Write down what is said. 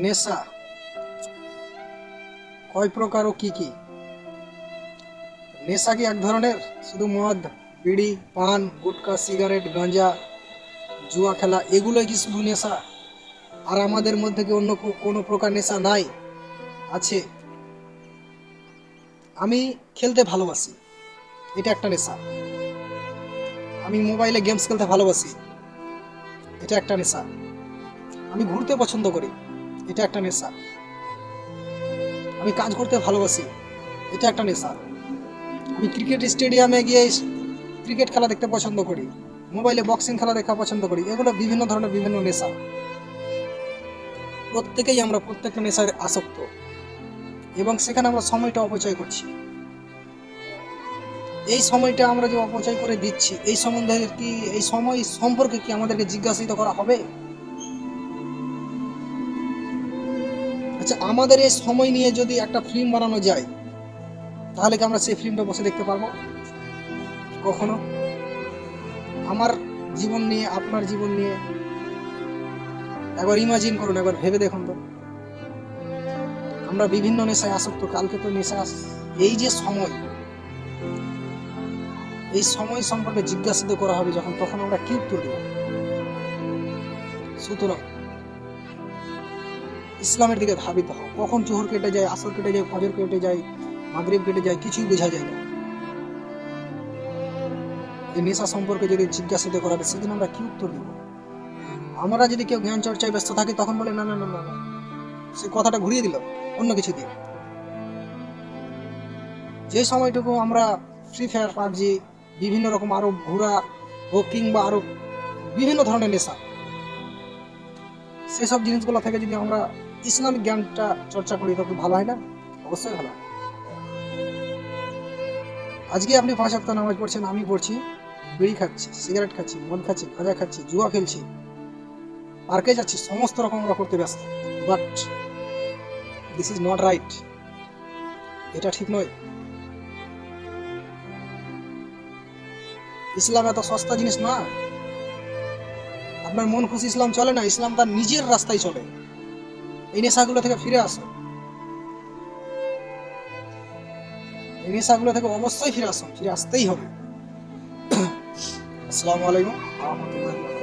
নেশা কয় প্রকার ও কি কি? নেশা কি এক ধরনের? শুধু মদ, বিড়ি, পান, গুটখা, সিগারেট, গাঁজা, জুয়া খেলা এগুলোই কি শুধু নেশা? আর আমাদের মধ্যে কি অন্য কোনো প্রকার নেশা নাই? আছে। আমি খেলতে ভালোবাসি, এটা একটা নেশা। আমি মোবাইলে গেমস খেলতে ভালোবাসি, এটা একটা নেশা। আমি ঘুরতে পছন্দ করি, এটা একটা নেশা। আমি কাজ করতে ভালোবাসি, এটা একটা নেশা। আমি ক্রিকেট স্টেডিয়ামে গিয়ে ক্রিকেট খেলা দেখতে পছন্দ করি, মোবাইলে বক্সিং খেলা দেখা পছন্দ করি। এগুলো বিভিন্ন ধরনের বিভিন্ন নেশা। প্রত্যেকেই আমরা প্রত্যেকটা নেশার আসক্ত, এবং সেখানে আমরা সময়টা অপচয় করছি। এই সময়টা আমরা যে অপচয় করে দিচ্ছি, এই সম্বন্ধে কি, এই সময় সম্পর্কে কি আমাদেরকে জিজ্ঞাসিত করা হবে? আচ্ছা, আমাদের এই সময় নিয়ে যদি একটা ফিল্ম বানানো যায়, তাহলে কি আমরা সেই ফিল্মটা বসে দেখতে পারবো? কখনো। আমার জীবন নিয়ে, আপনার জীবন নিয়ে একবার ইমাজিন করুন, একবার ভেবে দেখুন তো। আমরা বিভিন্ন নেশায় আসক্ত। কালকে তো নেশা, এই যে সময়, এই সময় সম্পর্কে জিজ্ঞাসিত করা হবে যখন, তখন আমরা কি উত্তর দেব? সুতরাং ইসলামের দিকে ধাবিত হও। কখন জোহর কেটে যায়, আসর কেটে যায়, ফজর কেটে যায়, মাগরিব কেটে যায়, কিছুই বোঝা যায় না। এই নেশা সম্পর্কে যদি জিজ্ঞাসিত করা হবে, সেদিন আমরা কি উত্তর দেব? আমরা যদি কেউ জ্ঞান চর্চায় ব্যস্ত থাকি, তখন বলে না না না না না, সে কথাটা ঘুরিয়ে দিল অন্য কিছু দিয়ে। যে সময়টুকু আমরা ফ্রি ফায়ার, পাবজি, বিভিন্ন রকম আরো ঘোরা হোক, কিংবা আরো বিভিন্ন ধরনের নেশা, সেসব জিনিসগুলো থেকে যদি আমরা ইসলামিক জ্ঞানটা চর্চা করি, তখন ভালো হয় না? অবশ্যই ভালো হয়। আজকে আপনি 5 ওয়াক্ত নামাজ পড়ছেন, আমি পড়ছি, বিড়ি খাচ্ছি, সিগারেট খাচ্ছি, মদ খাচ্ছি, গাঁজা খাচ্ছি, জুয়া খেলছি, পার্কে যাচ্ছি, সমস্ত রকম আমরা করতে ব্যস্ত। But this is not right. এটা ঠিক নয়। ইসলাম এত সস্তা জিনিস না। আপনার মন খুশি ইসলাম চলে না, ইসলাম তার নিজের রাস্তায় চলে। এই নেশাগুলো থেকে ফিরে আসো, এই নেশাগুলো থেকে অবশ্যই ফিরে আসো, ফিরে আসতেই হবে। আসসালামু আলাইকুম ওয়া রাহমাতুল্লাহি।